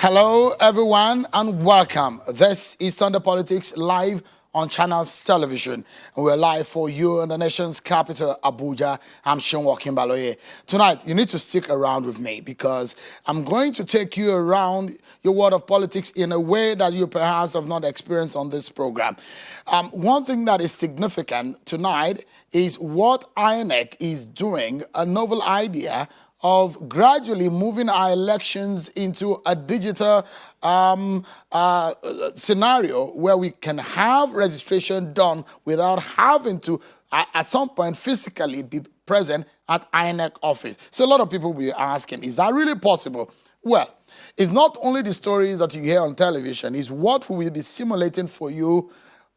Hello, everyone, and welcome. This is Sunday Politics live on Channels Television. We're live for you in the nation's capital, Abuja. I'm Sean Baloye. Tonight, you need to stick around with me because I'm going to take you around your world of politics in a way that you perhaps have not experienced on this program. One thing that is significant tonight is what INEC is doing, a novel idea of gradually moving our elections into a digital scenario where we can have registration done without having to, at some point, physically be present at INEC office. So a lot of people will be asking, is that really possible? Well, it's not only the stories that you hear on television, it's what we will be simulating for you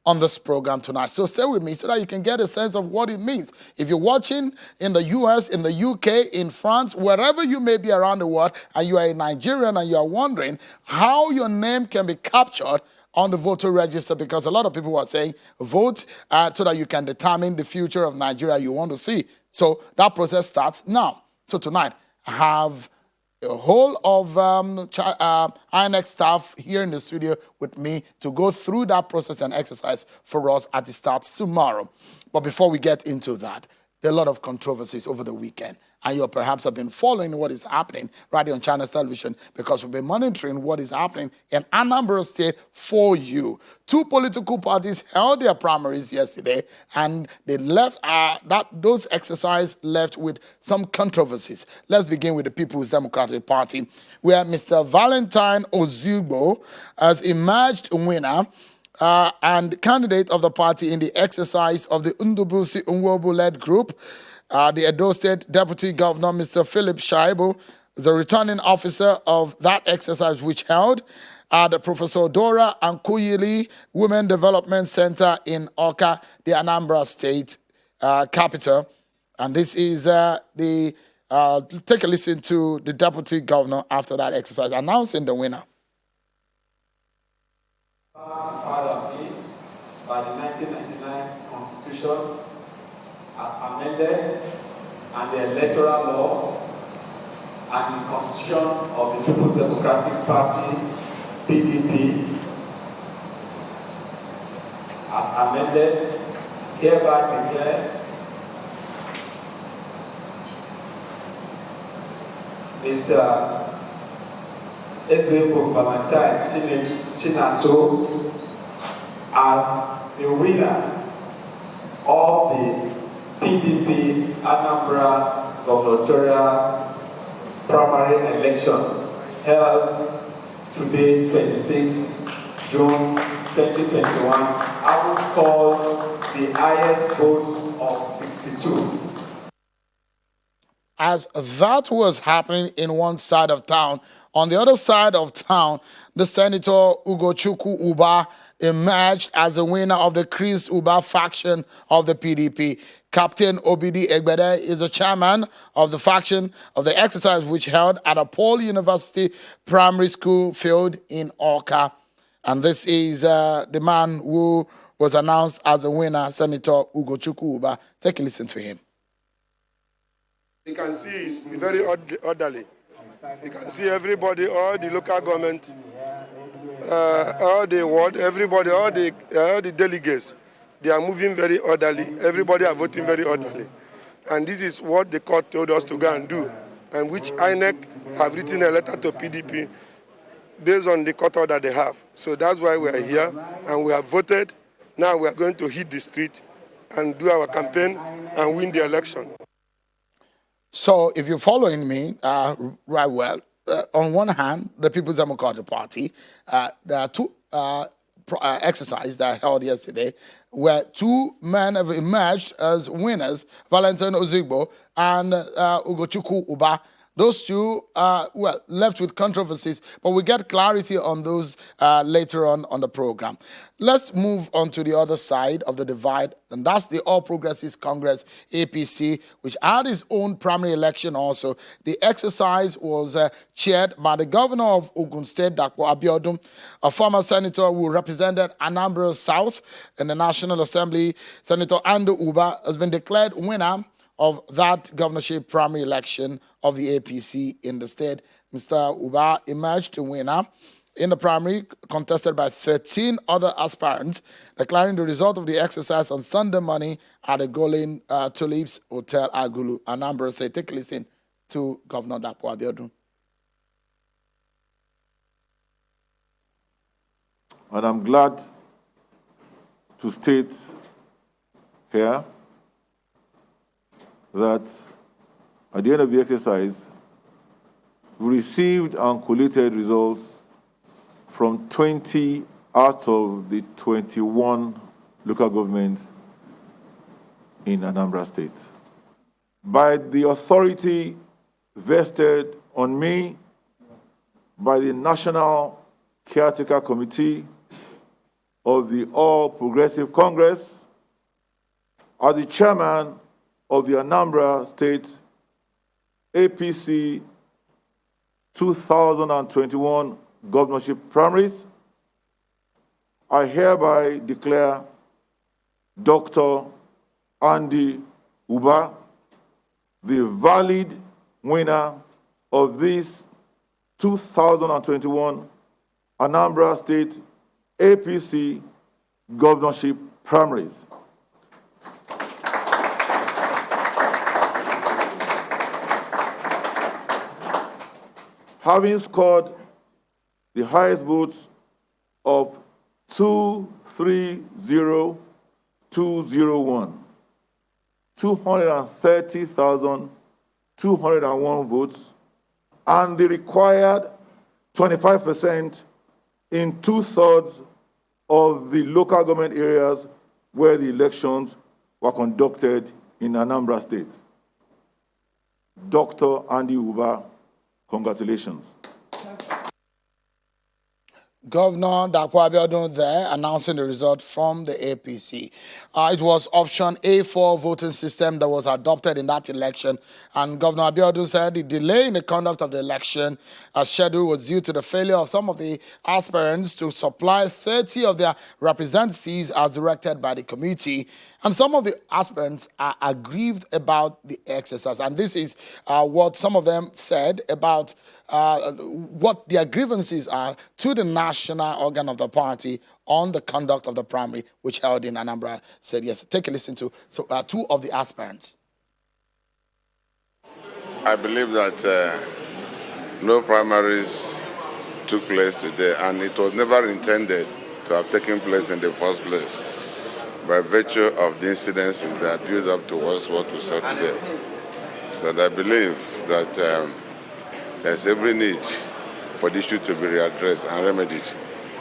on this program tonight. So stay with me so that you can get a sense of what it means. If you're watching in the US, in the UK, in France, wherever you may be around the world, and you are a Nigerian and you are wondering how your name can be captured on the voter register, because a lot of people are saying vote so that you can determine the future of Nigeria you want to see. So that process starts now. So tonight, I have a whole of INEC staff here in the studio with me to go through that process and exercise for us as it starts tomorrow. But before we get into that, there are a lot of controversies over the weekend. And you perhaps have been following what is happening right here on Channels Television because we've been monitoring what is happening in Anambra State for you. Two political parties held their primaries yesterday, and they left those exercises left with some controversies. Let's begin with the People's Democratic Party, where Mr. Valentine Ozigbo has emerged winner and candidate of the party in the exercise of the Ndubuisi Nwobu-led group. The Edo State Deputy Governor, Mr. Philip Shaibu, is a returning officer of that exercise which held at the Professor Dora Ankuyili Women Development Center in Awka, the Anambra State capital. And this is take a listen to the Deputy Governor after that exercise, announcing the winner. By the 1999 Constitution, as amended, and the electoral law, and the Constitution of the People's Democratic Party, PDP, as amended, hereby declare Mr. Valentine Chinato as the winner of the PDP Anambra gubernatorial primary election held today, 26 June 2021. I was called the highest vote of 62. As that was happening in one side of town, on the other side of town, the Senator Ugochukwu Uba emerged as the winner of the Chris Uba faction of the PDP. Captain Obidi Egbede is the chairman of the faction of the exercise which held at a Paul University Primary School field in Awka. And this is the man who was announced as the winner, Senator Ugochukwu Uba. Take a listen to him. You can see it's very orderly. You can see everybody, all the local government, all the ward, everybody, all the delegates, they are moving very orderly. Everybody are voting very orderly. And this is what the court told us to go and do, and which INEC have written a letter to PDP based on the court order they have. So that's why we are here, and we have voted. Now we are going to hit the street and do our campaign and win the election. So if you're following me right well, on one hand, the People's Democratic Party, there are two exercises that I held yesterday where two men have emerged as winners, Valentine Ozigbo and Ugochukwu Uba. Those two, left with controversies, but we get clarity on those later on the program. Let's move on to the other side of the divide, and that's the All Progresses Congress APC, which had its own primary election also. The exercise was chaired by the governor of Ogun State, Dapo Abiodun, a former senator who represented Anambra South in the National Assembly. Senator Ando Uba has been declared winner of that governorship primary election of the APC in the state. Mr. Uba emerged the winner in the primary, contested by 13 other aspirants, declaring the result of the exercise on Sunday morning at the Golden Tulips Hotel, Agulu, Anambra State. Take a listen to Governor Dapo Abiodun. And I'm glad to state here that at the end of the exercise, we received and collated results from 20 out of the 21 local governments in Anambra State. By the authority vested on me by the National Caretaker Committee of the All Progressive Congress, as the chairman of the Anambra State APC 2021 governorship primaries, I hereby declare Dr. Andy Uba the valid winner of this 2021 Anambra State APC governorship primaries. Having scored the highest votes of 230,201, 230,201 votes, and the required 25% in 2/3 of the local government areas where the elections were conducted in Anambra State. Dr. Andy Uba, congratulations. Governor Dapo Abiodun there announcing the result from the APC. It was option A4 voting system that was adopted in that election. And Governor Abiodun said the delay in the conduct of the election as scheduled was due to the failure of some of the aspirants to supply 30 of their representatives as directed by the committee. And some of the aspirants are aggrieved about the exercise. And this is what some of them said about what their grievances are to the national organ of the party on the conduct of the primary, which held in Anambra said yes. Take a listen to two of the aspirants. I believe that no primaries took place today, and it was never intended to have taken place in the first place by virtue of the incidences that build up towards what we saw today. So I believe that there's every need for the issue to be readdressed and remedied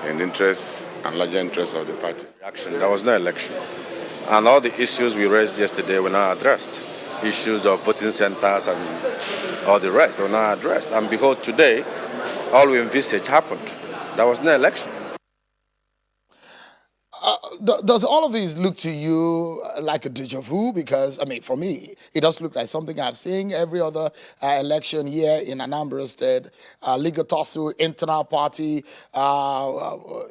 in the interest and larger interest of the party. There was no election. And all the issues we raised yesterday were not addressed. Issues of voting centers and all the rest were not addressed. And behold, today, all we envisaged happened. There was no election. Does all of these look to you like a deja vu? Because, I mean, for me, it does look like something I've seen every other election here in Anambra State. Legal tussle, internal party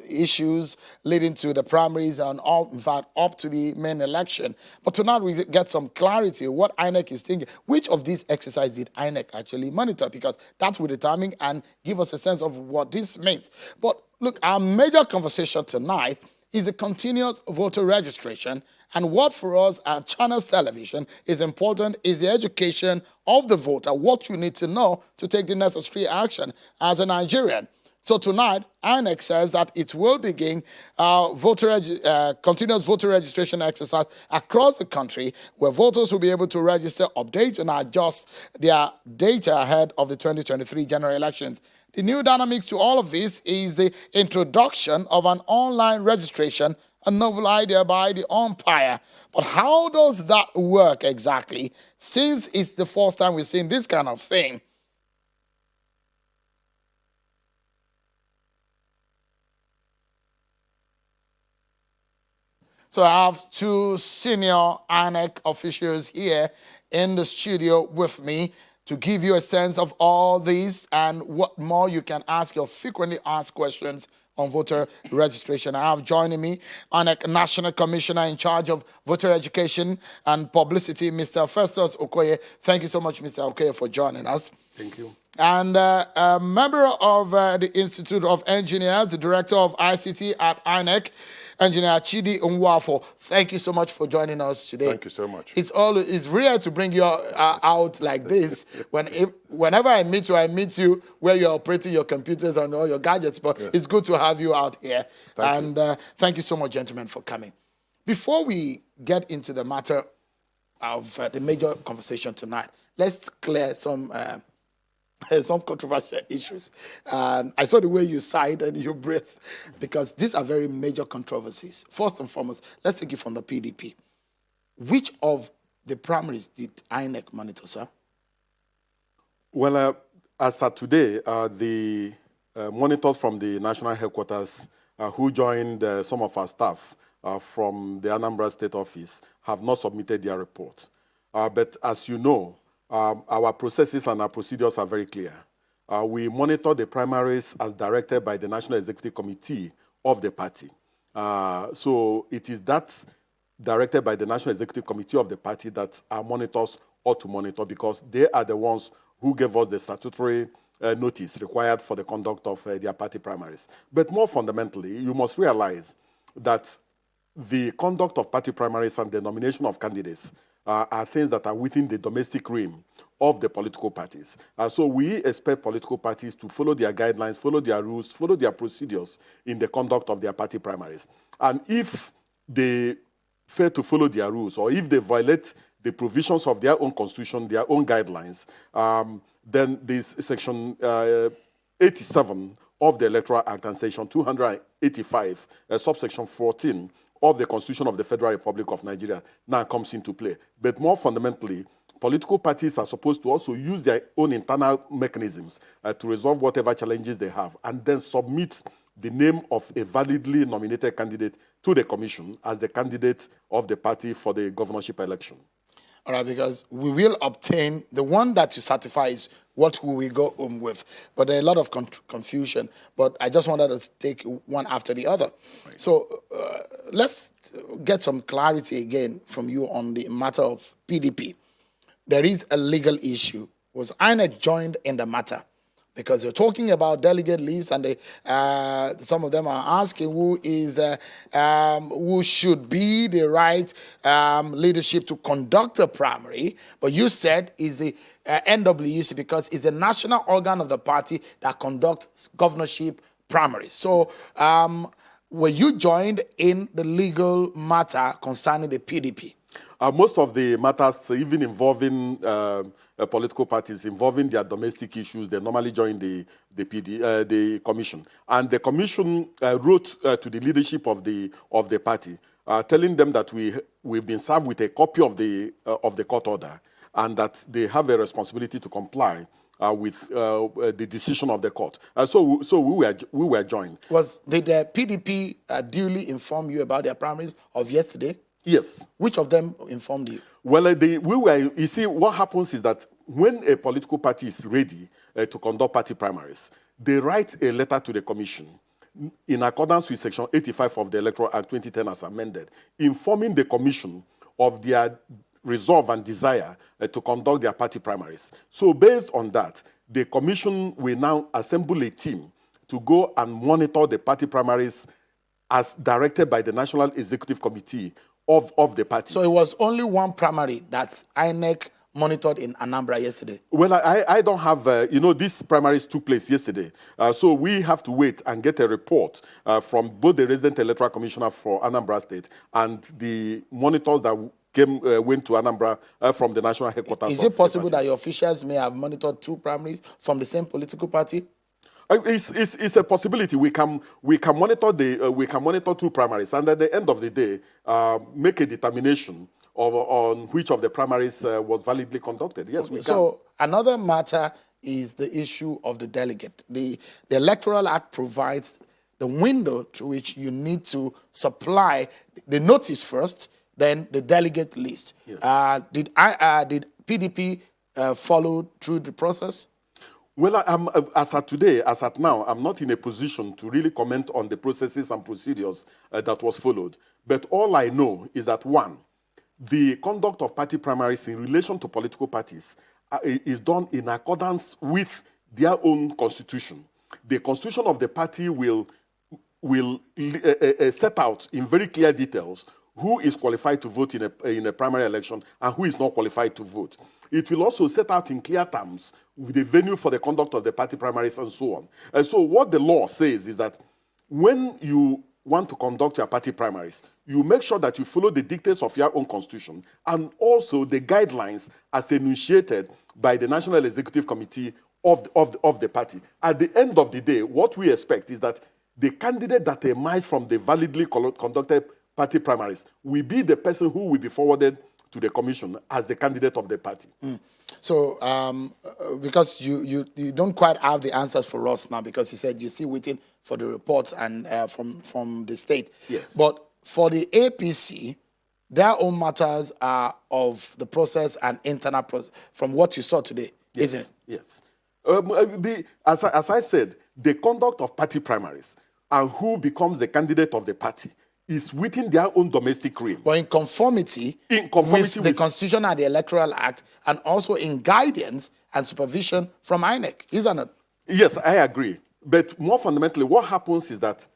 issues leading to the primaries and, all, in fact, up to the main election. But tonight we get some clarity what INEC is thinking. Which of these exercises did INEC actually monitor? Because that will determine and give us a sense of what this means. But look, our major conversation tonight is the continuous voter registration. And what for us at Channels Television is important is the education of the voter, what you need to know to take the necessary action as a Nigerian. So tonight, INEC says that it will begin continuous voter registration exercise across the country where voters will be able to register, update, and adjust their data ahead of the 2023 general elections. The new dynamics to all of this is the introduction of an online registration, a novel idea by the umpire. But how does that work exactly, since it's the first time we've seen this kind of thing? So I have two senior INEC officials here in the studio with me to give you a sense of all these and what more you can ask your frequently asked questions on voter registration. I have joining me INEC National Commissioner in charge of voter education and publicity, Mr. Festus Okoye. Thank you so much, Mr. Okoye, for joining us. Thank you. and a member of the Institute of Engineers, the director of ICT at INEC, Engineer Chidi Nwafo. Thank you so much for joining us today. Thank you so much. It's rare to bring you out like this. Whenever I meet you where you're operating your computers and all your gadgets, but it's good to have you out here. Thank you so much, gentlemen, for coming. Before we get into the matter of the major conversation tonight, let's clear some controversial issues. I saw the way you sighed and you breathed because these are very major controversies. First and foremost, let's take it from the PDP. Which of the primaries did INEC monitor, sir? Well, as of today, the monitors from the national headquarters who joined some of our staff from the Anambra State Office have not submitted their report. But as you know, our processes and our procedures are very clear. We monitor the primaries as directed by the National Executive Committee of the party. So it is that directed by the National Executive Committee of the party that our monitors ought to monitor because they are the ones who gave us the statutory notice required for the conduct of their party primaries. But more fundamentally, you must realize that the conduct of party primaries and the nomination of candidates are things that are within the domestic realm of the political parties. So we expect political parties to follow their guidelines, follow their rules, follow their procedures in the conduct of their party primaries. And if they fail to follow their rules, or if they violate the provisions of their own constitution, their own guidelines, then this section 87 of the Electoral Act and section 285, subsection 14, of the Constitution of the Federal Republic of Nigeria now comes into play. But more fundamentally, political parties are supposed to also use their own internal mechanisms to resolve whatever challenges they have and then submit the name of a validly nominated candidate to the commission as the candidate of the party for the governorship election. All right, because we will obtain the one that you certify is what will we go home with. But there are a lot of confusion. But I just wanted to take one after the other. Right. So let's get some clarity again from you on the matter of PDP. There is a legal issue. Was INEC joined in the matter? Because you're talking about delegate lists, and some of them are asking who should be the right leadership to conduct a primary. But you said is the NWC because it's the national organ of the party that conducts governorship primaries. So were you joined in the legal matter concerning the PDP? Most of the matters, even involving political parties, involving their domestic issues, they normally join the commission. And the commission wrote to the leadership of the party, telling them that we've been served with a copy of the court order, and that they have a responsibility to comply with the decision of the court. So we were joined. Did the PDP duly inform you about their primaries of yesterday? Yes. Which of them informed you? Well, you see, what happens is that when a political party is ready to conduct party primaries, they write a letter to the commission in accordance with Section 85 of the Electoral Act 2010 as amended, informing the commission of their resolve and desire to conduct their party primaries. So based on that, the commission will now assemble a team to go and monitor the party primaries as directed by the National Executive Committee of the party. So it was only one primary that INEC monitored in Anambra yesterday? Well, I don't have, these primaries took place yesterday. So we have to wait and get a report from both the resident electoral commissioner for Anambra State and the monitors that went to Anambra from the national headquarters. Is it possible that your officials may have monitored two primaries from the same political party? It's a possibility. We can monitor two primaries, and at the end of the day, make a determination on which of the primaries was validly conducted. Yes, we can. So another matter is the issue of the delegate. The Electoral Act provides the window through which you need to supply the notice first, then the delegate list. Yes. Did PDP follow through the process? Well, as at now, I'm not in a position to really comment on the processes and procedures that was followed. But all I know is that, one, the conduct of party primaries in relation to political parties is done in accordance with their own constitution. The constitution of the party will set out in very clear details who is qualified to vote in a primary election and who is not qualified to vote. It will also set out in clear terms the venue for the conduct of the party primaries and so on. And so what the law says is that when you want to conduct your party primaries, you make sure that you follow the dictates of your own constitution and also the guidelines as enunciated by the National Executive Committee of the party. At the end of the day, what we expect is that the candidate that emerges from the validly conducted party primaries will be the person who will be forwarded to the commission as the candidate of the party. So, because you don't quite have the answers for us now, because you said you're still waiting for the reports and from the state. Yes. But for the APC, their own matters are of the process and internal process, from what you saw today, Yes. isn't it? Yes. As I said, the conduct of party primaries and who becomes the candidate of the party is within their own domestic realm. But in conformity with the Constitution and the Electoral Act, and also in guidance and supervision from INEC, isn't it? Yes, I agree. But more fundamentally, what happens is that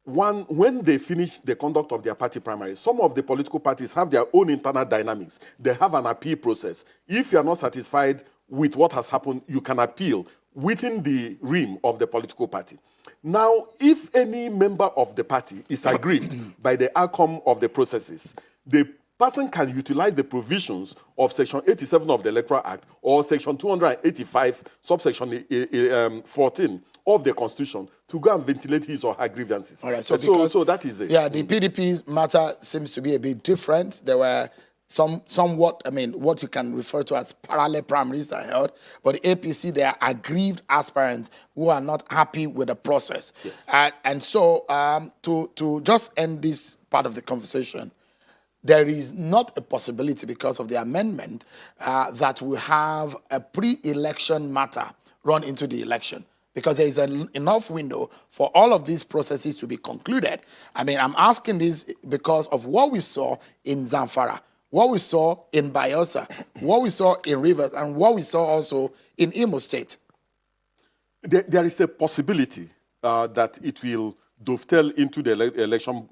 when they finish the conduct of their party primaries, some of the political parties have their own internal dynamics. They have an appeal process. If you are not satisfied with what has happened, you can appeal within the realm of the political party. Now, if any member of the party is aggrieved by the outcome of the processes, the person can utilize the provisions of Section 87 of the Electoral Act or Section 285, subsection 14 of the Constitution to go and ventilate his or her grievances. All right, so that is it. Yeah, the PDP's matter seems to be a bit different. There were somewhat, what you can refer to as parallel primaries that are held, but the APC, they are aggrieved aspirants who are not happy with the process. Yes. And so to just end this part of the conversation, there is not a possibility because of the amendment that we have a pre-election matter run into the election, because there is enough window for all of these processes to be concluded. I'm asking this because of what we saw in Zamfara, what we saw in Bayelsa, what we saw in Rivers, and what we saw also in Imo State. There is a possibility that it will dovetail into the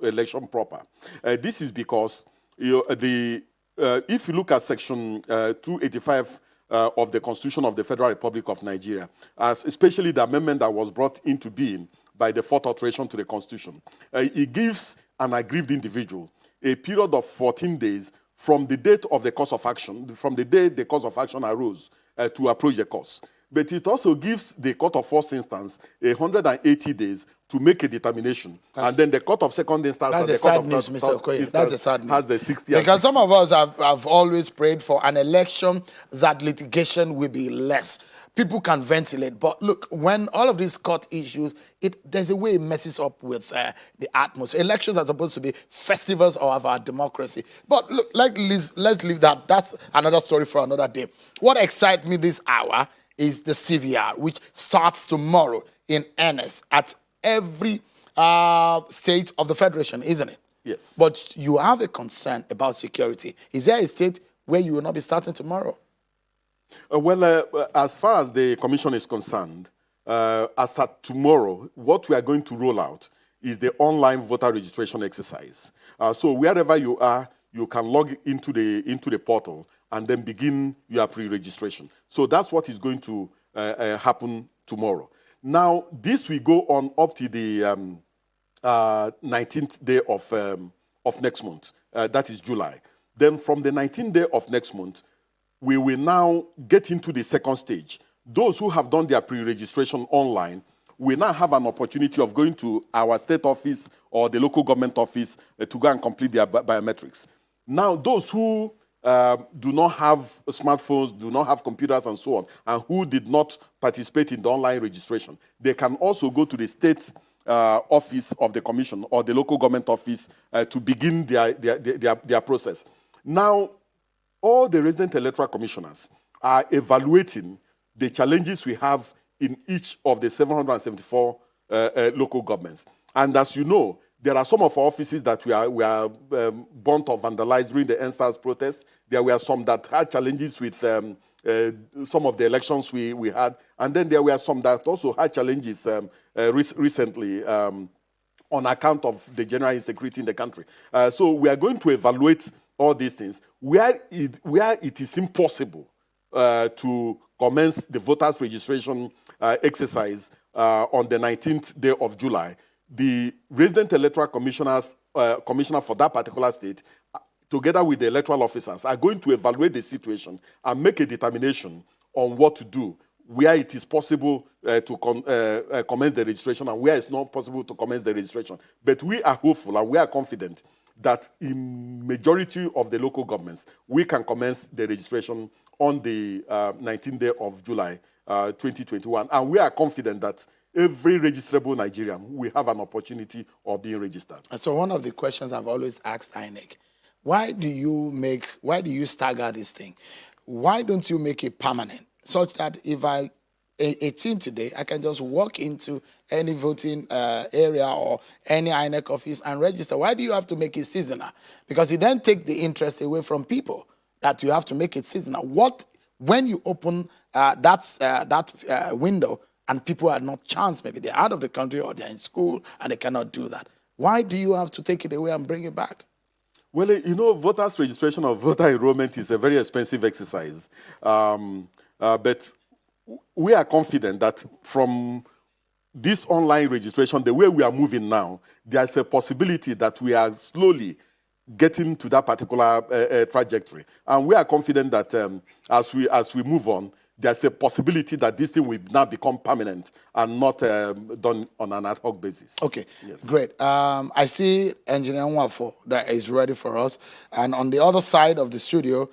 election proper. This is because if you look at Section 285 of the Constitution of the Federal Republic of Nigeria, especially the amendment that was brought into being by the fourth alteration to the Constitution, it gives an aggrieved individual a period of 14 days from the date of the cause of action, from the day the cause of action arose, to approach the cause. But it also gives the court of first instance 180 days to make a determination. And then the court of second instance... That's the sad news, Mr. Okoye. That's the sad news. Has the 60 because some of us have always prayed for an election that litigation will be less. People can ventilate. But look, when all of these court issues, there's a way it messes up with the atmosphere. Elections are supposed to be festivals of our democracy. But look, let's leave that. That's another story for another day. What excites me this hour is the CVR, which starts tomorrow in earnest at every state of the Federation, isn't it? Yes. But you have a concern about security. Is there a state where you will not be starting tomorrow? As far as the commission is concerned, as at tomorrow, what we are going to roll out is the online voter registration exercise. So wherever you are, you can log into the portal and then begin your pre-registration. So that's what is going to happen tomorrow. Now, this will go on up to the 19th day of next month. That is July. Then from the 19th day of next month, we will now get into the second stage. Those who have done their pre-registration online will now have an opportunity of going to our state office or the local government office to go and complete their biometrics. Now, those who do not have smartphones, do not have computers and so on, and who did not participate in the online registration, they can also go to the state office of the commission or the local government office to begin their process. Now, all the resident electoral commissioners are evaluating the challenges we have in each of the 774 local governments. And as you know, there are some of our offices that we are burnt or vandalized during the NSAS protest. There were some that had challenges with some of the elections we had. And then there were some that also had challenges recently on account of the general insecurity in the country. So we are going to evaluate all these things. Where it is impossible to commence the voters' registration exercise on the 19th day of July, the resident electoral commissioner for that particular state, together with the electoral officers, are going to evaluate the situation and make a determination on what to do, where it is possible to commence the registration and where it's not possible to commence the registration. But we are hopeful and we are confident that in majority of the local governments, we can commence the registration on the 19th day of July 2021. And we are confident that every registrable Nigerian will have an opportunity of being registered. And so one of the questions I've always asked INEC, why do you stagger this thing? Why don't you make it permanent, such that if I 18 today, I can just walk into any voting area or any INEC office and register? Why do you have to make it seasonal? Because it then takes the interest away from people that you have to make it seasonal. When you open that window and people are not chanced, maybe they're out of the country or they're in school and they cannot do that, why do you have to take it away and bring it back? Well, you know, voters registration or voter enrollment is a very expensive exercise. But we are confident that from this online registration, the way we are moving now, there's a possibility that we are slowly getting to that particular trajectory. And we are confident that as we move on, there's a possibility that this thing will now become permanent and not done on an ad hoc basis. Okay, yes. Great. I see Engineer Nwafo that is ready for us. And on the other side of the studio,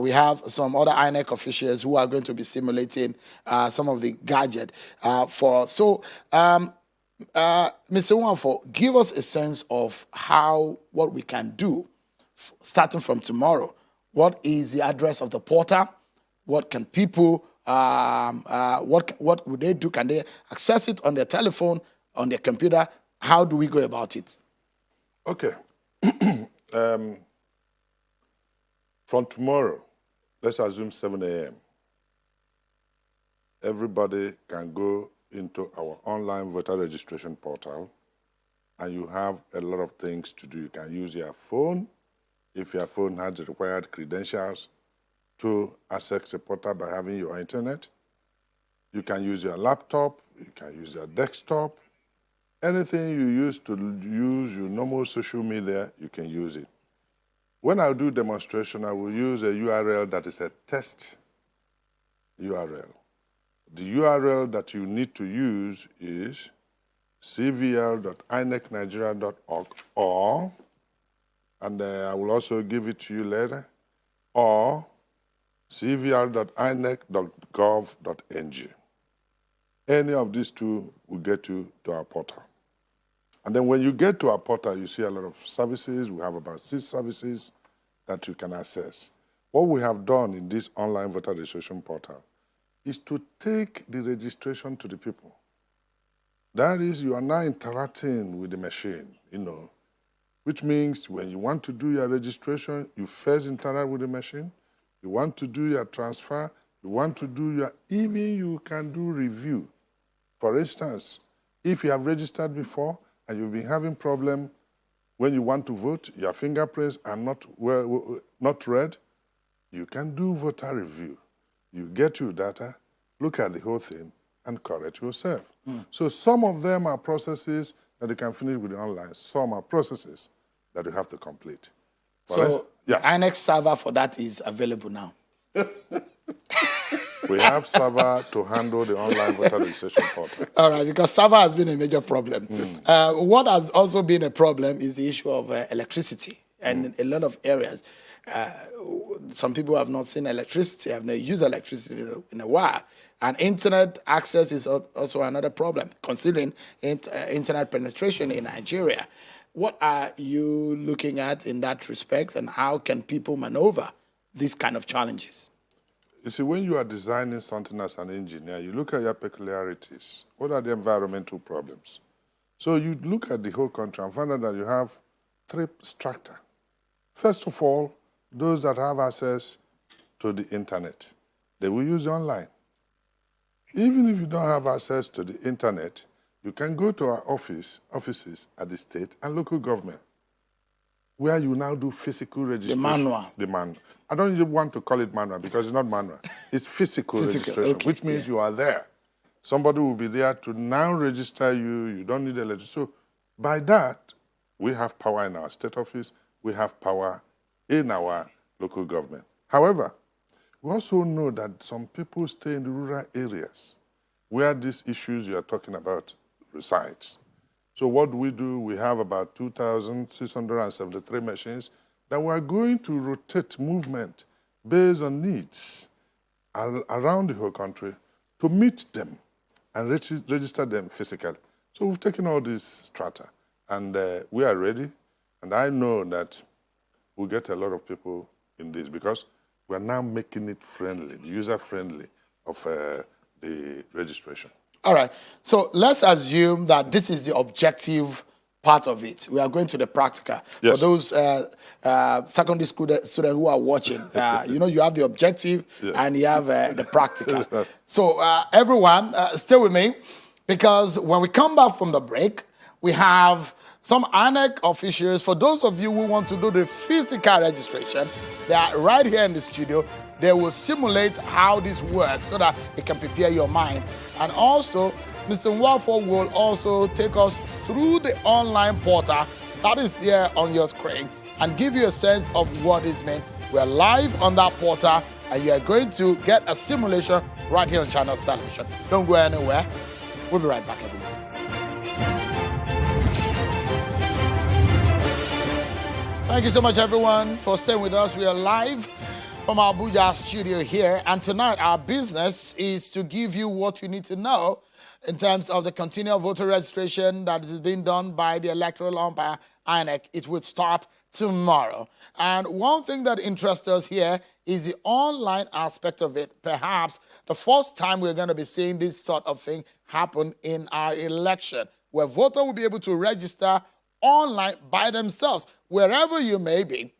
we have some other INEC officials who are going to be simulating some of the gadget for us. So, Mr. Nwafo, give us a sense of what we can do starting from tomorrow. What is the address of the portal? What can people, what would they do? Can they access it on their telephone, on their computer? How do we go about it? Okay. From tomorrow, let's assume 7 a.m., everybody can go into our online voter registration portal, and you have a lot of things to do. You can use your phone, if your phone has the required credentials, to access the portal by having your internet. You can use your laptop, you can use your desktop. Anything you use to use your normal social media, you can use it. When I do demonstration, I will use a URL that is a test URL. The URL that you need to use is cvr.inecnigeria.org, or, and I will also give it to you later, or cvr.inec.gov.ng. Any of these two will get you to our portal. And then when you get to our portal, you see a lot of services. We have about 6 services that you can access. What we have done in this online voter registration portal is to take the registration to the people. That is, you are now interacting with the machine, which means when you want to do your registration, you first interact with the machine. You want to do your transfer, you want to do even you can do review. For instance, if you have registered before and you've been having problem when you want to vote, your fingerprints are not read, you can do voter review. You get your data, look at the whole thing, and correct yourself. So some of them are processes that you can finish with the online. Some are processes that you have to complete. So INEC server for that is available now. We have server to handle the online voter registration portal. All right, because server has been a major problem. What has also been a problem is the issue of electricity. And in a lot of areas, some people have not seen electricity, have not used electricity in a while. And internet access is also another problem, considering internet penetration in Nigeria. What are you looking at in that respect, and how can people maneuver these kind of challenges? You see, when you are designing something as an engineer, you look at your peculiarities. What are the environmental problems? So you look at the whole country and find out that you have 3 strata. First of all, those that have access to the internet. they will use online. Even if you don't have access to the internet, you can go to our offices at the state and local government, where you now do physical registration. The manual. I don't even want to call it manual because it's not manual. It's physical registration, okay, which means you are there. Somebody will be there to now register you. You don't need a letter. So by that, we have power in our state office. We have power in our local government. However, we also know that some people stay in the rural areas where these issues you are talking about resides. So what do? We have about 2,673 machines that we are going to rotate movement based on needs around the whole country to meet them and register them physically. So we've taken all these strata, and we are ready. And I know that we'll get a lot of people in this because we're now making it friendly, user-friendly of the registration. All right. So let's assume that this is the objective part of it. We are going to the practical. Yes. For those secondary students who are watching, you have the objective and you have the practical. So everyone, stay with me, because when we come back from the break, we have some INEC officials. For those of you who want to do the physical registration, they are right here in the studio. They will simulate how this works so that it can prepare your mind. And also, Mr. Nwafo will also take us through the online portal that is there on your screen and give you a sense of what this means. We're live on that portal, and you are going to get a simulation right here on Channels Television. Don't go anywhere. We'll be right back, everyone. Thank you so much, everyone, for staying with us. We are live from our Abuja studio here, and tonight our business is to give you what you need to know in terms of the continual voter registration that is being done by the electoral umpire, INEC. It will start tomorrow. And one thing that interests us here is the online aspect of it. Perhaps the first time we're going to be seeing this sort of thing happen in our election, where voters will be able to register online by themselves, wherever you may be.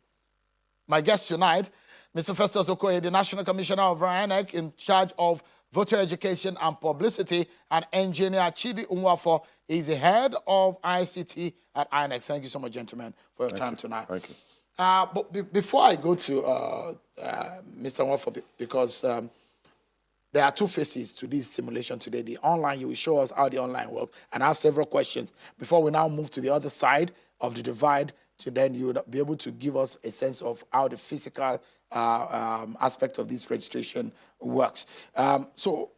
My guest tonight, Mr. Festus Okoye, the National Commissioner of INEC in charge of voter education and publicity, and engineer Chidi Nwafo is the head of ICT at INEC. Thank you so much, gentlemen, for your time tonight. Thank you. But before I go to Mr. Nwafo, because there are two phases to this simulation today. The online, you will show us how the online works, and I have several questions before we now move to the other side of the divide, to then you will be able to give us a sense of how the physical aspect of this registration works. So,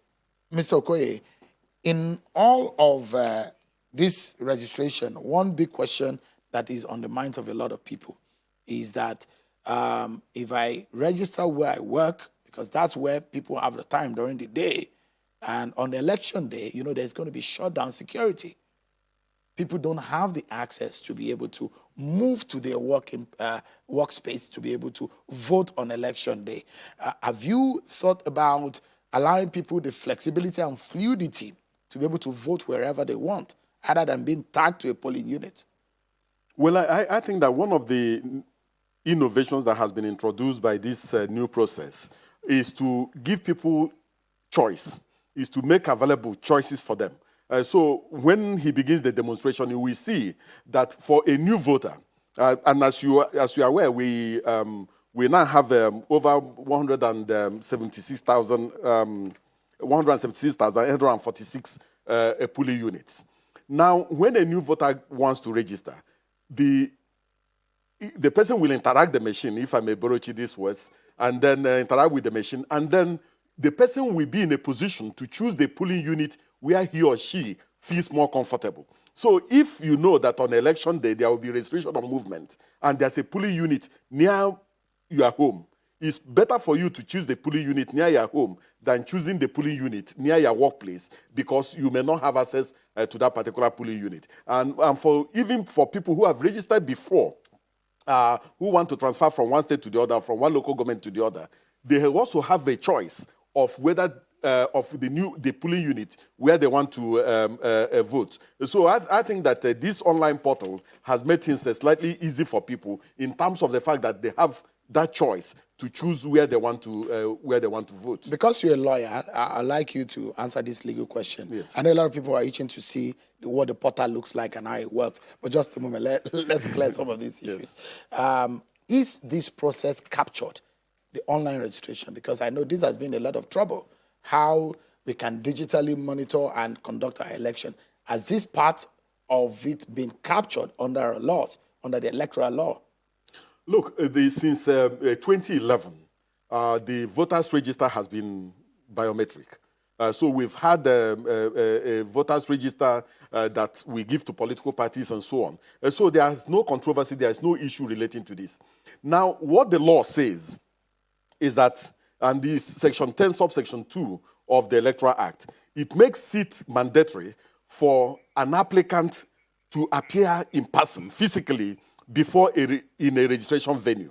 Mr. Okoye, in all of this registration, one big question that is on the minds of a lot of people is that if I register where I work, because that's where people have the time during the day, and on the election day, there's going to be shutdown security. People don't have the access to be able to move to their workspace to be able to vote on election day. Have you thought about allowing people the flexibility and fluidity to be able to vote wherever they want, other than being tagged to a polling unit? Well, I think that one of the innovations that has been introduced by this new process is to give people choice, is to make available choices for them. So when he begins the demonstration, you will see that for a new voter, and as you are aware, we now have over 176,846 polling units. Now, when a new voter wants to register, the person will interact the machine, if I may borrow these words, and then interact with the machine, and then the person will be in a position to choose the polling unit where he or she feels more comfortable. So if you know that on election day there will be restriction on movement and there's a polling unit near your home, it's better for you to choose the polling unit near your home than choosing the polling unit near your workplace, because you may not have access to that particular polling unit. And even for people who have registered before, who want to transfer from one state to the other, from one local government to the other, they also have a choice of whether of the polling unit where they want to vote. So I think that this online portal has made things slightly easy for people in terms of the fact that they have that choice to choose where they want to vote. Because you're a lawyer, I'd like you to answer this legal question. Yes. I know a lot of people are itching to see what the portal looks like and how it works. But just a moment, let's clear some of these issues. Is this process captured, the online registration? Because I know this has been a lot of trouble, how we can digitally monitor and conduct our election. Has this part of it been captured under our laws, under the electoral law? Look, since 2011, the voters' register has been biometric. So we've had a voters' register that we give to political parties and so on. So there's no controversy, there's no issue relating to this. Now, what the law says is that, and this section 10, subsection 2 of the Electoral Act, it makes it mandatory for an applicant to appear in person, physically, before in a registration venue.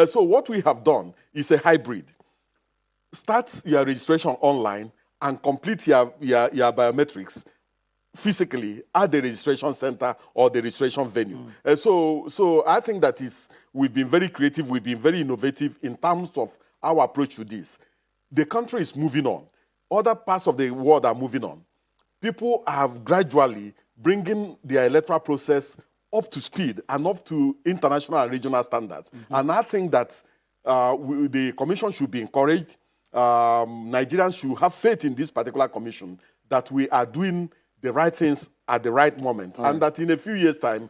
So what we have done is a hybrid. Start your registration online and complete your biometrics physically at the registration center or the registration venue. So I think that we've been very creative, we've been very innovative in terms of our approach to this. The country is moving on. Other parts of the world are moving on. People have gradually bringing their electoral process up to speed and up to international and regional standards. And I think that the commission should be encouraged. Nigerians should have faith in this particular commission that we are doing the right things at the right moment. And that in a few years' time,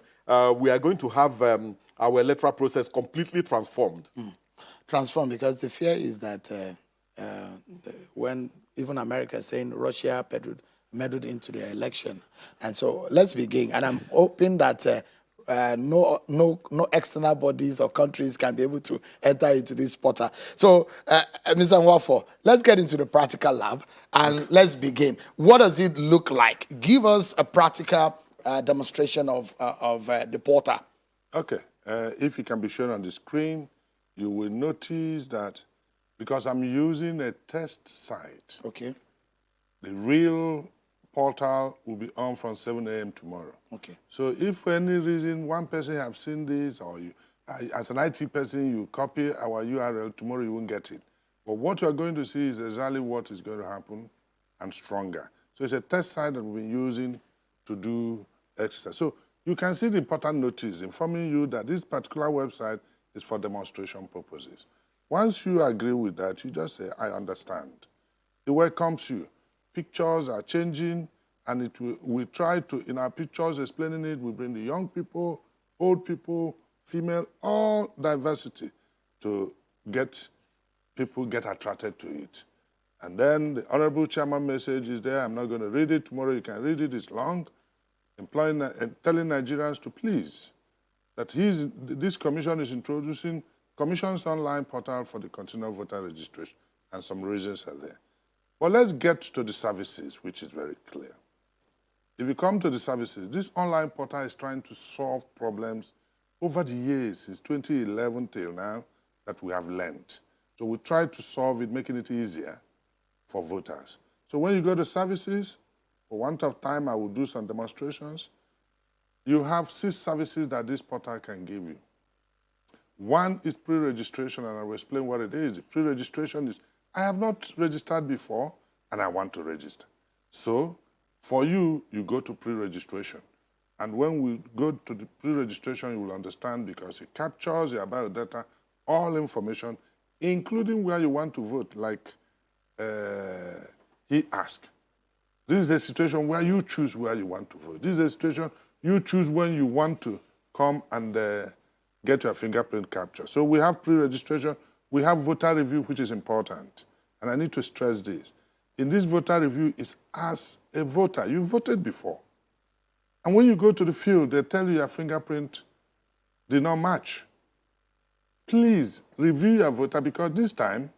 we are going to have our electoral process completely transformed. Transformed, because the fear is that when even America is saying Russia meddled into the election. And so let's begin. And I'm hoping that no external bodies or countries can be able to enter into this portal. So, Mr. Nwafo, let's get into the practical lab and let's begin. What does it look like? Give us a practical demonstration of the portal. Okay. If it can be shown on the screen, you will notice that because I'm using a test site, Okay. the real portal will be on from 7 a.m. tomorrow. Okay. So if for any reason one person have seen this, or you, as an IT person, you copy our URL, tomorrow you won't get it. But what you are going to see is exactly what is going to happen and stronger. So it's a test site that we've been using to do exercise. So you can see the important notice informing you that this particular website is for demonstration purposes. Once you agree with that, you just say, I understand. It welcomes you. Pictures are changing, and we try to, in our pictures explaining it, we bring the young people, old people, female, all diversity to get people get attracted to it. And then the Honorable Chairman message is there. I'm not going to read it. Tomorrow you can read it. It's long. Employing and telling Nigerians to please, that this commission is introducing Commission's online portal for the continual voter registration, and some reasons are there. But let's get to the services, which is very clear. If you come to the services, this online portal is trying to solve problems over the years, since 2011 till now, that we have learned. So we try to solve it, making it easier for voters. So when you go to services, for want of time, I will do some demonstrations. You have 6 services that this portal can give you. One is pre-registration, and I will explain what it is. The pre-registration is, I have not registered before, and I want to register. So for you, you go to pre-registration. And when we go to the pre-registration, you will understand, because it captures your biodata, all information, including where you want to vote, like he asked. This is a situation where you choose where you want to vote. This is a situation you choose when you want to come and get your fingerprint capture. So we have pre-registration. We have voter review, which is important. And I need to stress this. In this voter review, it's as a voter. You voted before. And when you go to the field, they tell you your fingerprint did not match. Please review your voter, because this time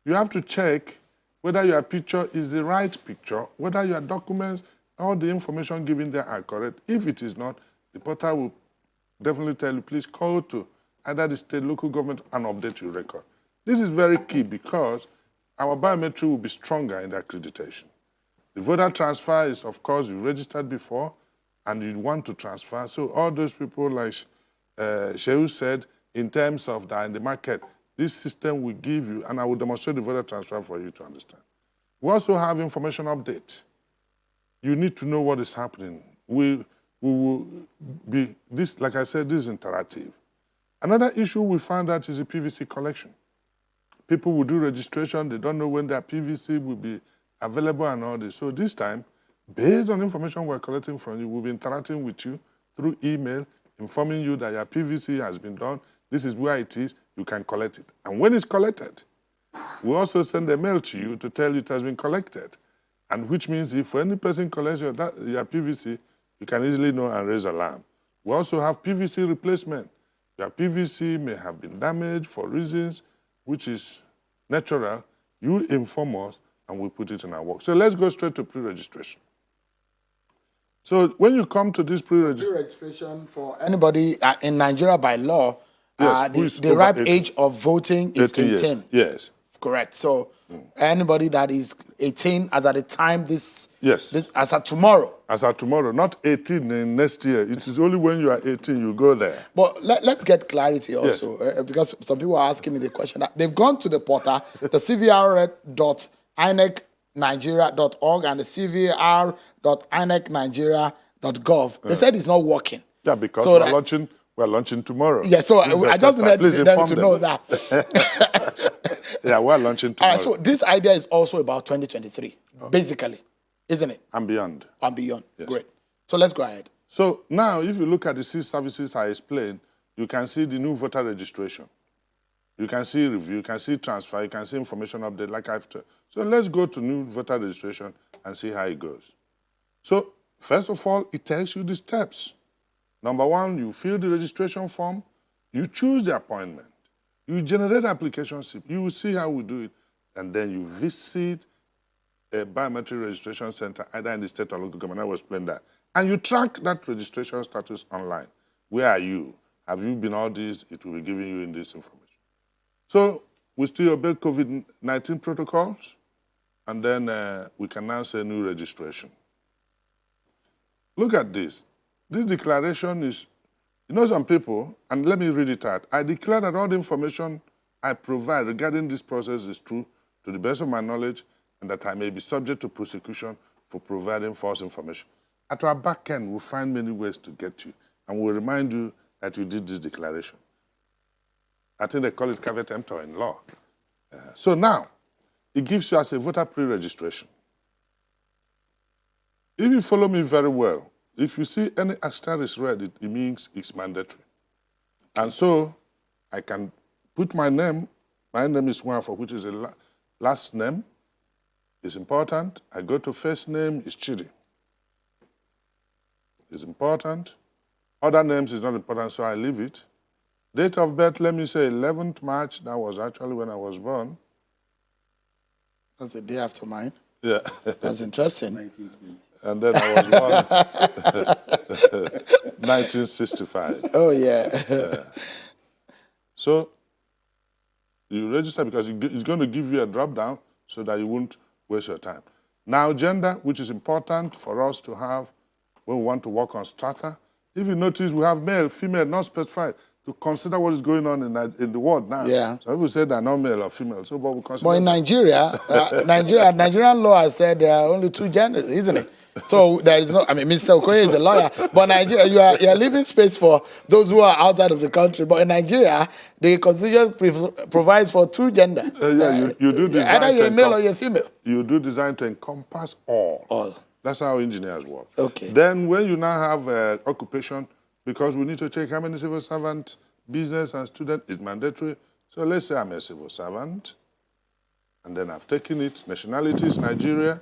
you have to check whether your picture is the right picture, whether your documents, all the information given there are correct. If it is not, the portal will definitely tell you, please call to either the state, local government, and update your record. This is very key, because our biometric will be stronger in the accreditation. The voter transfer is, of course, you registered before, and you want to transfer. So all those people, like Shehu said, in terms of in the market, this system will give you, and I will demonstrate the voter transfer for you to understand. We also have information update. You need to know what is happening. We will be, this, like I said, this is interactive. Another issue we found out is the Pvc collection. People will do registration, they don't know when their PVC will be available and all this. So this time, based on information we're collecting from you, we'll be interacting with you through email, informing you that your PVC has been done, this is where it is, you can collect it. And when it's collected, we also send a mail to you to tell you it has been collected. And which means if any person collects your PVC, you can easily know and raise alarm. We also have PVC replacement. Your PVC may have been damaged for reasons which is natural. You inform us and we put it in our work. So let's go straight to pre-registration. So when you come to this pre-registration for anybody in Nigeria by law, yes, the ripe age of voting is 18. Years. Yes. Correct. So anybody that is 18 as at the time this as at tomorrow. As at tomorrow, not 18 in next year. It is only when you are 18 you go there. But let's get clarity also, because some people are asking me the question. They've gone to the portal, the cvr.inecnigeria.org and the cvr.inecnigeria.gov. They said it's not working. Yeah, because we're launching tomorrow. Yeah, so I just wanted them to know that. Yeah, we're launching tomorrow. All right, so this idea is also about 2023, basically, isn't it? And beyond. And beyond. Yes. Great. So let's go ahead. So now, if you look at the 6 services I explained, you can see the new voter registration. You can see review, you can see transfer, you can see information update like I've told. So let's go to new voter registration and see how it goes. So first of all, it tells you the steps. Number 1, you fill the registration form, you choose the appointment, you generate application slip, you will see how we do it, and then you visit a biometric registration center, either in the state or local government. I will explain that. And you track that registration status online. Where are you? Have you been all this? It will be giving you in this information. So we still obey COVID-19 protocols, and then we can now say new registration. Look at this. This declaration is, you know, some people, and let me read it out. I declare that all the information I provide regarding this process is true to the best of my knowledge, and that I may be subject to prosecution for providing false information. At our back end, we'll find many ways to get you, and we'll remind you that you did this declaration. I think they call it caveat emptor in law. So now, it gives you as a voter pre-registration. If you follow me very well, if you see any asterisk red, it means it's mandatory. And so I can put my name is Nwafọ, which is a last name. It's important. I go to first name, it's Chidi. It's important. Other names is not important, so I leave it. Date of birth, let me say 11th March. That was actually when I was born. That's the day after mine. Yeah. That's interesting. And then I was born 1965. Oh, yeah. So you register because it's going to give you a drop down so that you won't waste your time. Now, gender, which is important for us to have when we want to work on strata. If you notice, we have male, female, not specified, to consider what is going on in the world now. Yeah. So people say they're not male or female. So, but we consider. But in Nigeria, Nigerian law has said there are only 2 genders, isn't it? So there is no. I mean, Mr. Okoye is a lawyer, but Nigeria, you are leaving space for those who are outside of the country. But in Nigeria, the constitution provides for 2 genders. You do design. Either you're a male or you're female. You do design to encompass all. All. That's how engineers work. Okay. Then when you now have occupation, because we need to check how many civil servant, business, and student is mandatory. So let's say I'm a civil servant, and then I've taken it. Nationality is Nigeria.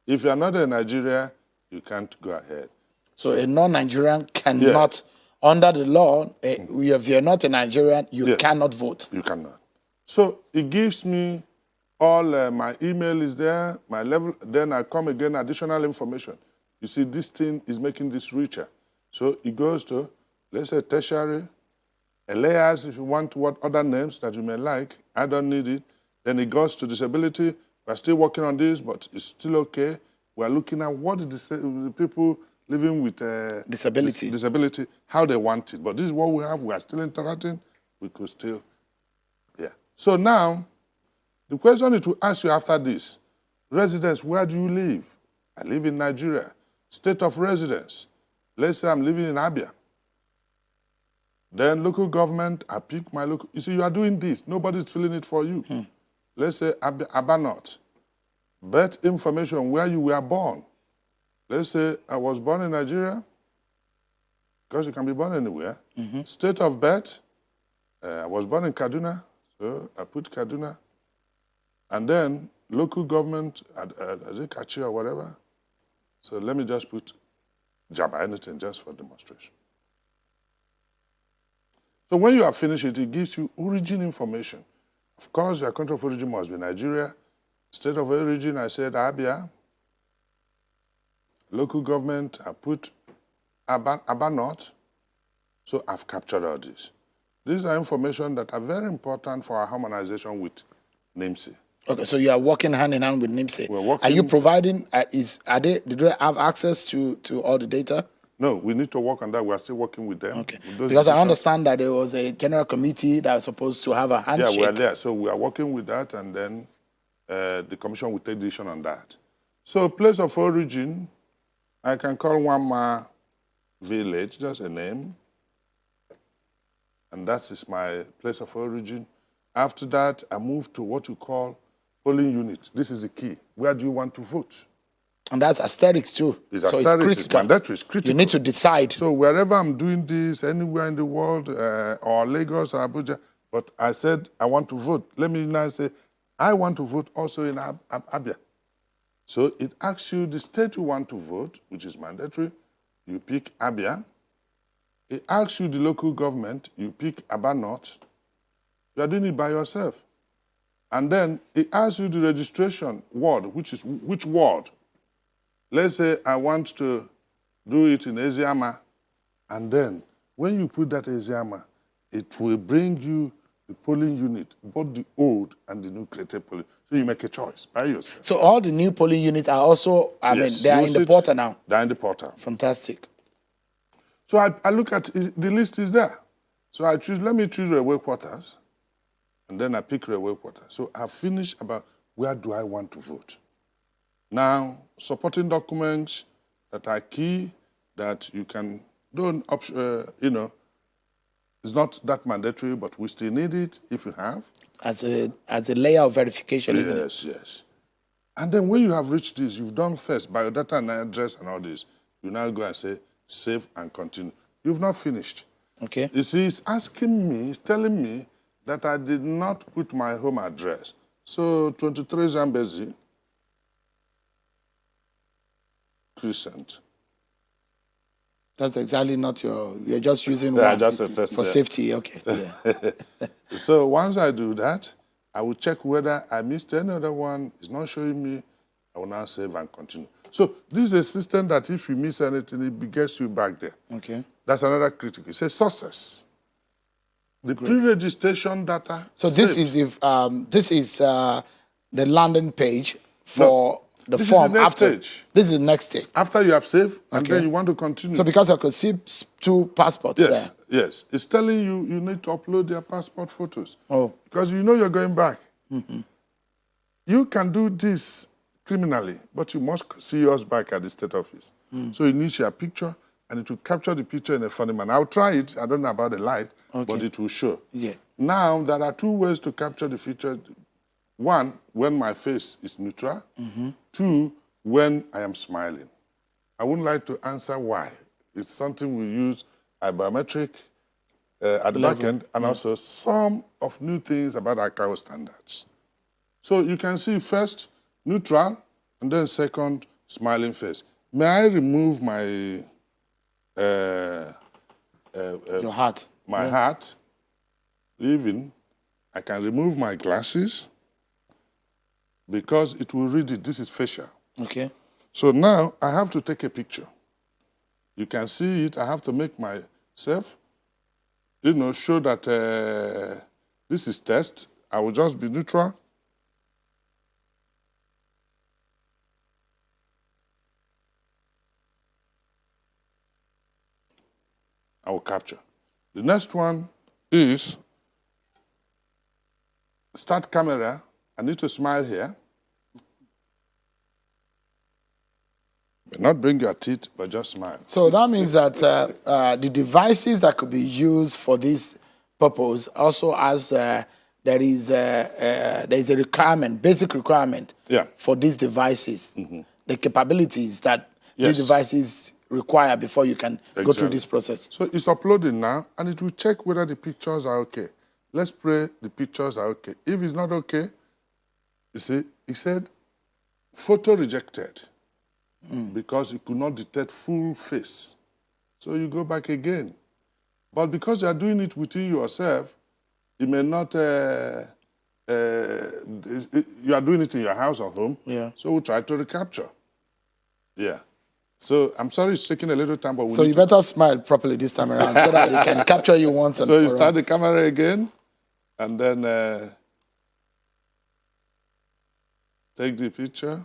If you're not a Nigeria, you can't go ahead. So a non-Nigerian cannot, under the law, if you're not a Nigerian, you cannot vote. You cannot. So it gives me all my email is there, my level. Then I come again, additional information. You see, this thing is making this richer. So it goes to, let's say, tertiary, Elias, if you want what other names that you may like. I don't need it. Then it goes to disability. We're still working on this, but it's still okay. We're looking at what the people living with disability, how they want it. But this is what we have. We are still interacting. We could still, So now, the question it will ask you after this, residence, where do you live? I live in Nigeria. State of residence. Let's say I'm living in Abia. Then local government, I pick my local. You see, you are doing this. Nobody's filling it for you. Let's say Aba North. Birth information, where you were born. Let's say I was born in Nigeria, because you can be born anywhere. State of birth, I was born in Kaduna, so I put Kaduna. And then local government, is it Kachi or whatever? So let me just put Jaba, anything, just for demonstration. So when you have finished it, it gives you origin information. Of course, your country of origin must be Nigeria. State of origin, I said Abia. Local government, I put Aba North. So I've captured all this. These are information that are very important for our harmonization with NIMSI. Okay, so you are working hand in hand with NIMSI. We're working. Are you providing, do they have access to all the data? No, we need to work on that. We are still working with them. Okay. With those Because I decisions. understand that there was a general committee that was supposed to have a handshake. Yeah, we are there. So we are working with that, and then the commission will take decision on that. So place of origin, I can call Wama village, just a name. And that is my place of origin. After that, I move to what you call polling unit. This is the key. Where do you want to vote? And that's aesthetics too. It's so aesthetics, it's it's critical. mandatory, it's critical. You need to decide. So wherever I'm doing this, anywhere in the world, or Lagos or Abuja, but I said I want to vote. Let me now say, I want to vote also in Abia. So it asks you the state you want to vote, which is mandatory. You pick Abia. It asks you the local government. You pick Aba North. You are doing it by yourself. And then it asks you the registration ward, which is which ward. Let's say I want to do it in Eziama. And then when you put that Eziama, it will bring you the polling unit, both the old and the new created polling. So you make a choice by yourself. So all the new polling units are also, Yes, they are in the portal now. They're in the portal. Fantastic. So I look at, the list is there. So I choose, let me choose railway quarters. And then I pick railway quarters. So I've finished about where do I want to vote. Now, supporting documents that are key, that you can, don't, it's not that mandatory, but we still need it if you have. As a layer of verification, isn't it? Yes, yes. And then when you have reached this, you've done first, biodata and address and all this, you now go and say, save and continue. You've not finished. Okay. You see, it's asking me, it's telling me that I did not put my home address. So 23 Zambezi Crescent. That's exactly not you're just using Yeah, one just a test for there. safety. Okay. Yeah. So once I do that, I will check whether I missed any other one. It's not showing me. I will now save and continue. So this is a system that if you miss anything, it gets you back there. Okay. That's another critical. It's a success. The pre-registration data. So this is the landing page for the this form is the next after. stage. This is the next stage. After you have saved, and Okay. then you want to continue. So because I could see two passports yes, there. yes. It's telling you you need to upload their passport photos. Oh. Because you know you're going back. You can do this criminally, but you must see yours back at the state office. So it needs your picture, and it will capture the picture in a funny manner. I'll try it. I don't know about the light, but it will show. Yeah. Now, there are two ways to capture the feature. One, when my face is neutral. Two, when I am smiling. I wouldn't like to answer why. It's something we use at biometric at the back end, and also some of new things about ICAO standards. So you can see first, neutral, and then second, smiling face. May I remove my Your hat. my hat, leaving? I can remove my glasses because it will read it. This is facial. Okay. So now I have to take a picture. You can see it. I have to make myself, show that this is test. I will just be neutral. I will capture. The next one is start camera. I need to smile here. Not bring your teeth, but just smile. So that means that the devices that could be used for this purpose also has there is a requirement, basic requirement for these devices, the capabilities that these devices require before you can go through this process. So it's uploading now, and it will check whether the pictures are okay. Let's pray the pictures are okay. If it's not okay, you see, he said, photo rejected. Because you could not detect full face. So you go back again. But because you are doing it within yourself, you may not, you are doing it in your house or home, so we'll try to recapture. Yeah. So I'm sorry it's taking a little time, but so you better smile properly this time around so that they can capture you once and for all. So you start the camera again, and then take the picture.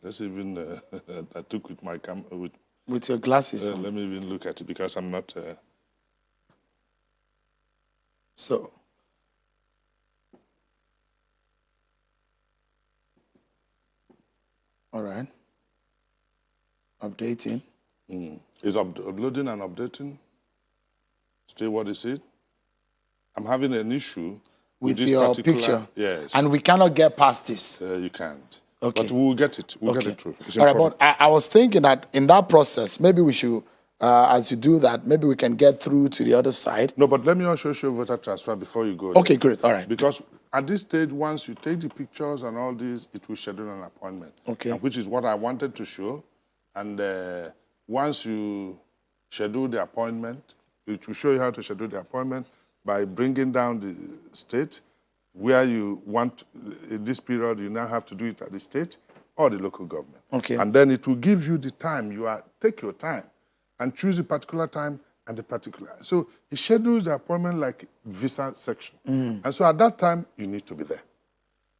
Let's even, I took with my camera. With your glasses. Let me even look at it because I'm not. So. All right. Updating. It's uploading and updating. Still, what is it? I'm having an issue with this your particular picture. Yes. And we cannot get past this. You can't. Okay. But we'll get it. We'll get it through. It's all right, important. but I was thinking that in that process, maybe we should, as you do that, maybe we can get through to the other side. No, but let me also show voter transfer before you go. Okay, great. All right. Because at this stage, once you take the pictures and all this, it will schedule an appointment. Okay. And which is what I wanted to show. And once you schedule the appointment, it will show you how to schedule the appointment by bringing down the state where you want, in this period, you now have to do it at the state or the local government. Okay. And then it will give you the time. Take your time and choose a particular time and a particular. So it schedules the appointment like visa section. And so at that time, you need to be there.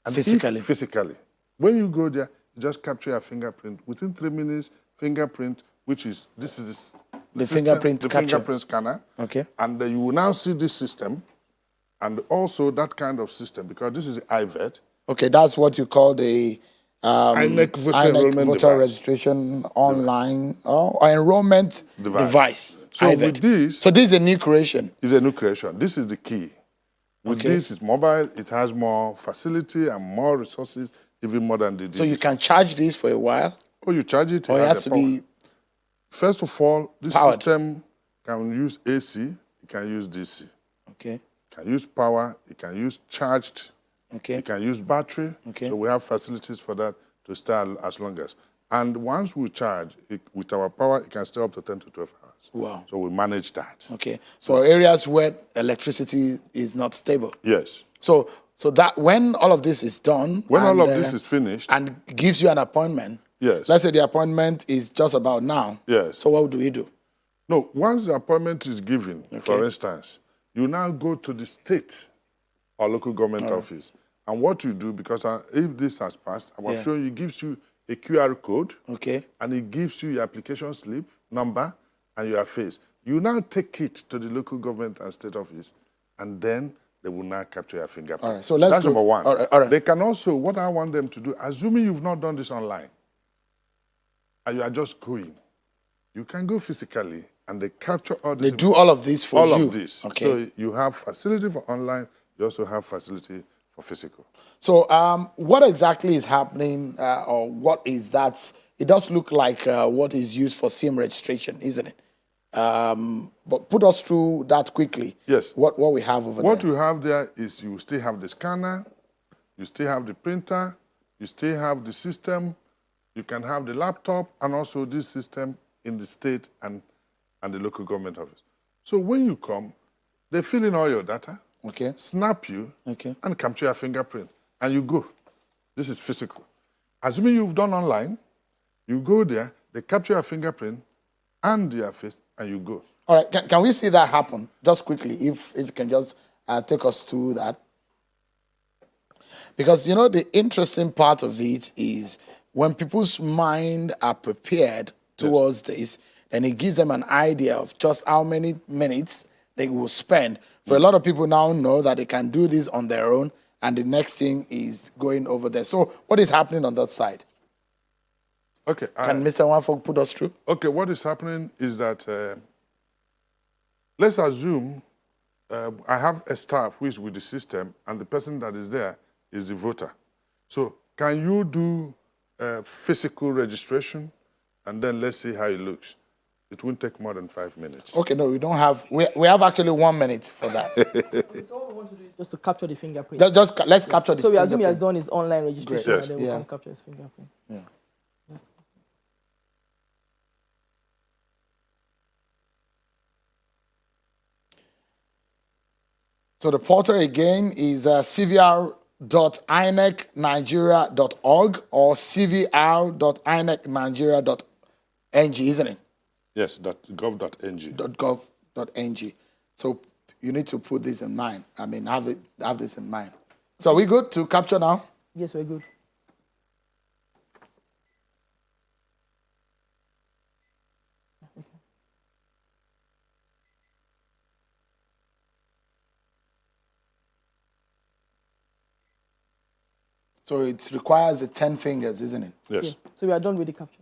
And physically. Physically. When you go there, you just capture your fingerprint. Within 3 minutes, fingerprint, which is, the fingerprint the capture. fingerprint scanner. Okay. And you will now see this system and also that kind of system, because this is the IVET. Okay, that's what you call the INEC voter registration online or enrollment device. So IVET. with this... So this is a new creation. It's a new creation. This is the key. With this, it's mobile. It has more facility and more resources, even more than the DDC. So you can charge this for a while? Or you charge it. Or it has to be... First of all, this powered. system can use AC. It can use DC. Okay. It can use power. It can use charged. Okay. It can use battery. Okay. So we have facilities for that to stay as long as. And once we charge, with our power, it can stay up to 10 to 12 hours. Wow. So we manage that. Okay. For areas where electricity is not stable. Yes. So that when all of this is done. When all of this is finished. And gives you an appointment. Yes. Let's say the appointment is just about now. Yes. So what do we do? No, once the appointment is given, for instance, you now go to the state or local government office. And what you do, because if this has passed, I will show you, it gives you a QR code. Okay. And it gives you your application slip, number, and your face. You now take it to the local government and state office, and then they will now capture your fingerprint. All right, so let's That's number one. All right. They can also, what I want them to do, assuming you've not done this online, and you are just going, you can go physically, and they capture all this. They do all of this for you? All of this. Okay. So you have facility for online, you also have facility for physical. So what exactly is happening, or what is that? It does look like what is used for SIM registration, isn't it? But put us through that quickly. Yes. What we have over there. What you have there is you still have the scanner, you still have the printer, you still have the system, you can have the laptop, and also this system in the state and the local government office. So when you come, they fill in all your data, snap you, and capture your fingerprint, and you go. This is physical. Assuming you've done online, you go there, they capture your fingerprint and your face, and you go. All right, can we see that happen just quickly? If you can just take us through that. Because, you know, the interesting part of it is when people's mind are prepared towards this, then it gives them an idea of just how many minutes they will spend. For a lot of people now know that they can do this on their own, and the next thing is going over there. So what is happening on that side? Okay. Can Mr. Wanfo put us through? Okay, what is happening is that, let's assume I have a staff who is with the system, and the person that is there is the voter. So can you do physical registration, and then let's see how it looks? It won't take more than 5 minutes. Okay, no, we don't have. We have actually 1 minute for that. So what we want to do is just to capture the fingerprint. Let's capture the. So we assume he has fingerprint. done his online registration, Yes. and then we can capture his fingerprint. Yeah. Yes. So the portal again is cvr.inecnigeria.org or cvr.inecnigeria.ng, isn't it? Yes, .gov.ng. .gov.ng. So you need to put this in mind. I mean, have this in mind. So are we good to capture now? Yes, we're good. So it requires the 10 fingers, isn't it? Yes. So we are done with the capture.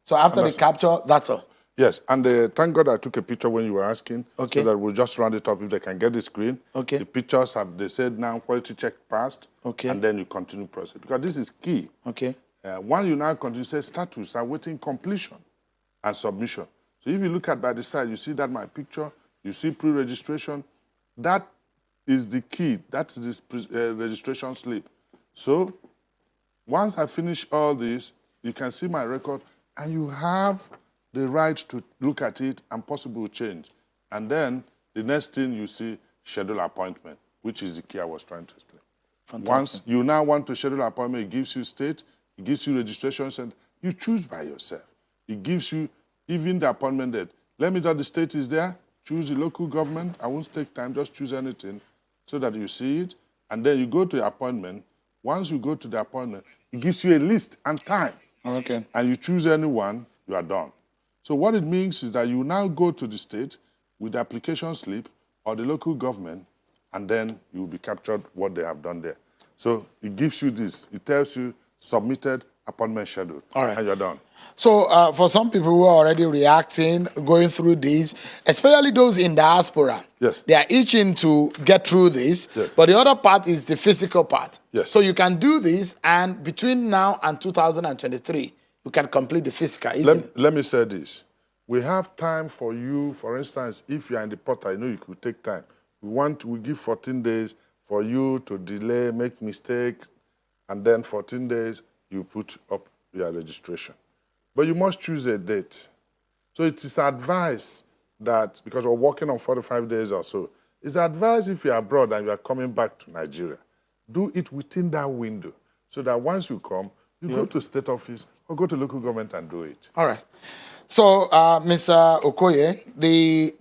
So after the capture, that's all. Yes, and thank God I took a picture when you were asking, Okay. so that we'll just round it up if they can get the screen. Okay. The pictures have, they said now quality check passed. Okay. And then you continue process, because this is key. Okay. Once you now continue, say status, awaiting completion and submission. So if you look at by the side, you see that my picture, you see pre-registration. That is the key. That's this registration slip. So once I finish all this, you can see my record, and you have the right to look at it and possible change. And then the next thing you see, schedule appointment, which is the key I was trying to explain. Fantastic. Once you now want to schedule an appointment, it gives you state, it gives you registration center. You choose by yourself. It gives you even the appointment date. Let me know the state is there. Choose the local government. I won't take time. Just choose anything so that you see it. And then you go to the appointment. Once you go to the appointment, it gives you a list and time. Okay. And you choose anyone, you are done. So what it means is that you now go to the state with the application slip or the local government, and then you will be captured what they have done there. So it gives you this. It tells you submitted appointment schedule. All right. And you're done. So for some people who are already reacting, going through this, especially those in diaspora, Yes. they are itching to get through this. Yes. But the other part is the physical part. Yes. So you can do this, and between now and 2023, you can complete the physical, isn't it? Let me say this. We have time for you, for instance, if you are in the portal, you know you could take time. We give 14 days for you to delay, make mistake, and then 14 days you put up your registration. But you must choose a date. So it is advised that, because we're working on 45 days or so, it's advised if you're abroad and you are coming back to Nigeria, do it within that window, so that once you come, you go to state office or go to local government and do it. All right. So, Mr. Okoye, they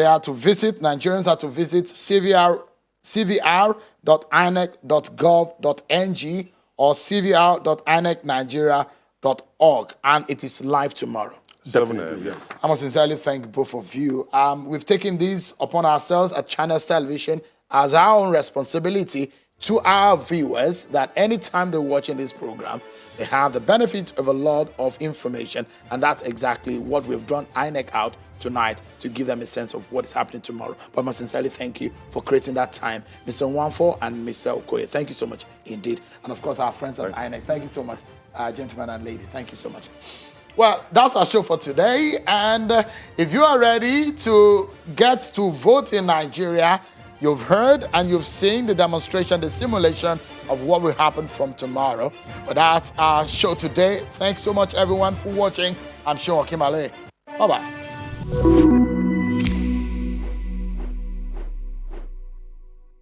are to visit, Nigerians are to visit cvr.inec.gov.ng or cvr.inecnigeria.org, and it is live tomorrow. 7 a.m., yes. I must sincerely thank both of you. We've taken this upon ourselves at Channels Television as our own responsibility to our viewers, that anytime they're watching this program, they have the benefit of a lot of information, and that's exactly what we've drawn INEC out tonight to give them a sense of what is happening tomorrow. But I must sincerely thank you for creating that time, Mr. Nwanfo and Mr. Okoye. Thank you so much indeed. And of course, our friends at INEC. Thank you so much, gentlemen and lady. Thank you so much. Well, that's our show for today. And if you are ready to get to vote in Nigeria, you've heard and you've seen the demonstration, the simulation of what will happen from tomorrow. But that's our show today. Thanks so much, everyone, for watching. I'm Sean Kimale. Bye-bye.